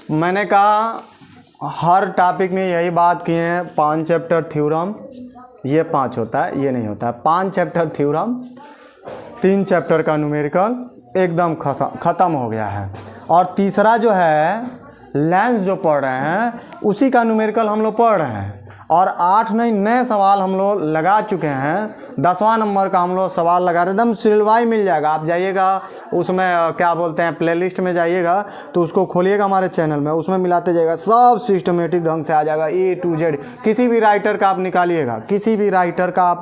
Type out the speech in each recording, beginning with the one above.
मैंने कहा हर टॉपिक में यही बात की है, 5 चैप्टर थ्योरम, ये 5 होता है, ये नहीं होता है। 5 चैप्टर थ्योरम, 3 चैप्टर का न्यूमेरिकल एकदम ख़त्म हो गया है। और तीसरा जो है लेंस जो पढ़ रहे हैं उसी का न्यूमेरिकल हम लोग पढ़ रहे हैं, और 8 नए सवाल हम लोग लगा चुके हैं। 10वां नंबर का हम लोग सवाल लगा रहे, एकदम सिलवाई मिल जाएगा। आप जाइएगा उसमें क्या बोलते हैं प्लेलिस्ट में जाइएगा तो उसको खोलिएगा हमारे चैनल में, उसमें मिलाते जाइएगा, सब सिस्टमेटिक ढंग से आ जाएगा A to Z। किसी भी राइटर का आप निकालिएगा, किसी भी राइटर का आप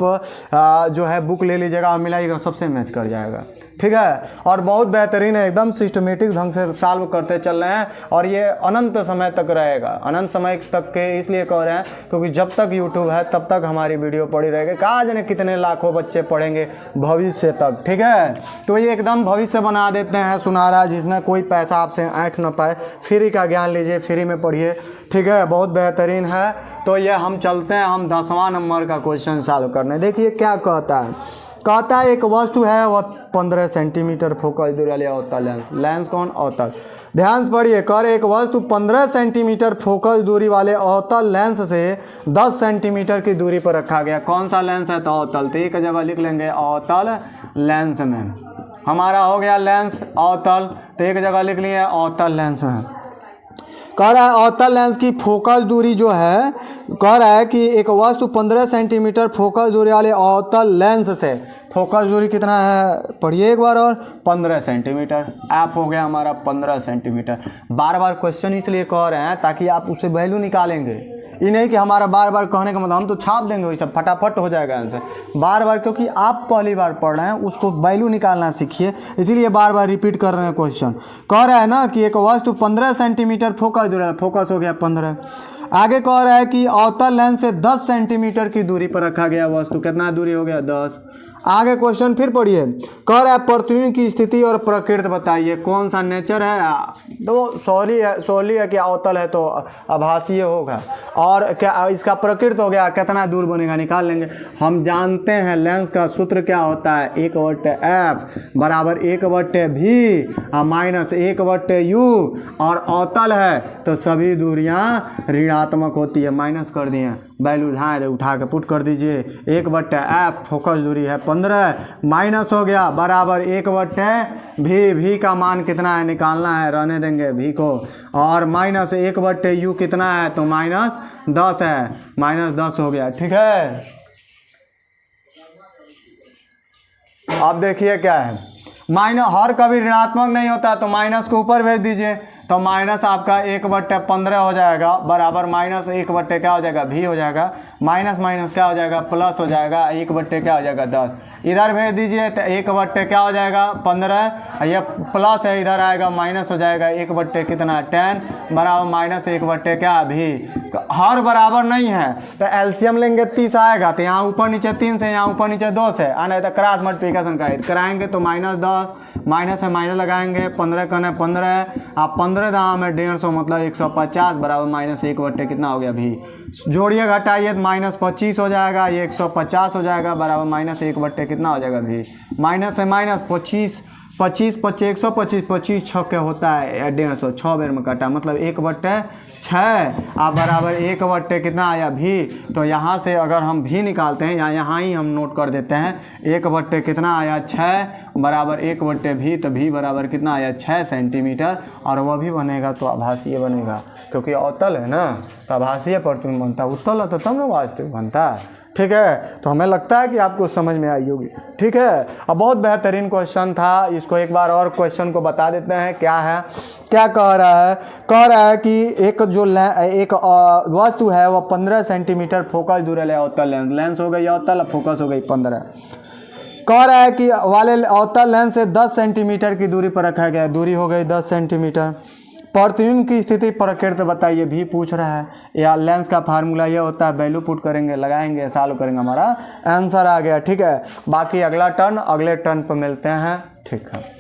जो है बुक ले लीजिएगा और मिलाइएगा, सबसे मैच कर जाएगा, ठीक है। और बहुत बेहतरीन है, एकदम सिस्टमेटिक ढंग से सॉल्व करते चल रहे हैं, और ये अनंत समय तक रहेगा। अनंत समय तक के इसलिए कह रहे हैं क्योंकि जब तक यूट्यूब है तब तक हमारी वीडियो पड़ी रहेगी। कहाँ जाने कितने लाखों बच्चे पढ़ेंगे भविष्य तक, ठीक है। तो ये एकदम भविष्य बना देते हैं सुनहरा, जिसमें कोई पैसा आपसे ऐंठ ना पाए। फ्री का ज्ञान लीजिए, फ्री में पढ़िए, ठीक है, बहुत बेहतरीन है। तो ये हम चलते हैं हम 10वां नंबर का क्वेश्चन सॉल्व करने। देखिए क्या कहता है, कहता है एक वस्तु है वह 15 सेंटीमीटर फोकस दूरी वाले अवतल लेंस, लेंस कौन अवतल, ध्यान से पढ़िए। कर एक वस्तु 15 सेंटीमीटर फोकस दूरी वाले अवतल लेंस से 10 सेंटीमीटर की दूरी पर रखा गया। कौन सा लेंस है? तो अवतल। तो एक जगह लिख लेंगे अवतल लेंस में, हमारा हो गया लेंस अवतल, तो एक जगह लिख लिए अवतल लेंस में। कह रहा है अवतल लेंस की फोकस दूरी जो है, कह रहा है कि एक वस्तु 15 सेंटीमीटर फोकस दूरी वाले अवतल लेंस से, फोकस दूरी कितना है पढ़िए एक बार, और 15 सेंटीमीटर। ऐप हो गया हमारा 15 सेंटीमीटर। बार बार क्वेश्चन इसलिए कह रहे हैं ताकि आप उससे वैल्यू निकालेंगे। ये नहीं कि हमारा बार बार कहने का मतलब हम तो छाप देंगे, वही सब फटाफट हो जाएगा आंसर। बार बार क्योंकि आप पहली बार पढ़ रहे हैं, उसको वैल्यू निकालना सीखिए, इसीलिए बार बार रिपीट कर रहे हैं क्वेश्चन। कह रहा है ना कि एक वस्तु 15 सेंटीमीटर फोकस दूरी, फोकस हो गया 15। आगे कह रहा है कि अवतल लेंस से 10 सेंटीमीटर की दूरी पर रखा गया वस्तु, कितना दूरी हो गया 10। आगे क्वेश्चन फिर पढ़िए, कह रहा है प्रतिबिंब की स्थिति और प्रकृति बताइए, कौन सा नेचर है। तो सोली है कि अवतल है तो आभासीय होगा, और क्या इसका प्रकृति हो गया, कितना दूर बनेगा निकाल लेंगे। हम जानते हैं लेंस का सूत्र क्या होता है, 1/f बराबर 1/v माइनस 1/u, और अवतल है तो सभी दूरियां ऋणात्मक होती है, माइनस कर दिए, वैल्यू उठा के पुट कर दीजिए। 1/f फोकस दूरी है 15, माइनस हो गया बराबर 1/v, v का मान कितना है निकालना है, रहने देंगे v को, और माइनस 1/u कितना है तो -10 है, -10 हो गया, ठीक है। अब देखिए क्या है, माइनस हर कभी ऋणात्मक नहीं होता तो माइनस को ऊपर भेज दीजिए, तो माइनस आपका 1/15 हो जाएगा बराबर माइनस 1/ क्या हो जाएगा v हो जाएगा, माइनस माइनस क्या हो जाएगा प्लस हो जाएगा, 1/ क्या हो जाएगा 10, इधर भेज दीजिए तो 1/ क्या हो जाएगा 15, ये प्लस है इधर आएगा माइनस हो जाएगा, 1/ कितना 10 बराबर माइनस 1/ क्या v। हर बराबर नहीं है तो एलसीएम लेंगे 30 आएगा, तो यहाँ ऊपर नीचे 3 से यहाँ ऊपर नीचे 2 से आना, तो क्रॉस मल्टीप्लिकेशन कराएंगे तो -10, माइनस से माइनस लगाएंगे, 15 करना 15, आप 15 दाम है 150 मतलब 150 बराबर माइनस 1/ कितना हो गया भी, जोड़िए घटाइए तो -25 हो जाएगा, ये 150 हो जाएगा बराबर माइनस 1/ कितना हो जाएगा भी, माइनस से माइनस 25 125 25 छक्के होता है 150, 6 बेर में कटा मतलब 1/6 आप बराबर 1/ कितना आया भी। तो यहाँ से अगर हम भी निकालते हैं यहाँ ही हम नोट कर देते हैं, 1/ कितना आया 6 बराबर 1/v, तो v बराबर कितना आया 6 सेंटीमीटर, और वह भी बनेगा तो आभासीय बनेगा, क्योंकि अवतल है ना तो आभासीय प्रतिबिंब बनता है, उत्तल है तो तब ना वास्तविक बनता है, ठीक है। तो हमें लगता है कि आपको समझ में आई होगी, ठीक है। अब बहुत बेहतरीन क्वेश्चन था, इसको एक बार और क्वेश्चन को बता देते हैं क्या है, क्या कह रहा है कि एक वस्तु है वह 15 सेंटीमीटर फोकस दूरी है अवतल लेंस हो गई अवतल, फोकस हो गई 15। कह रहा है कि वाले अवतल लेंस से 10 सेंटीमीटर की दूरी पर रखा गया, दूरी हो गई 10 सेंटीमीटर। प्रतिबिंब की स्थिति प्रकृति बताइए भी पूछ रहा है, या लेंस का फार्मूला ये होता है, वैल्यू पुट करेंगे लगाएंगे सॉल्व करेंगे, हमारा आंसर आ गया, ठीक है। बाकी अगला टर्न अगले टर्न पर मिलते हैं, ठीक है।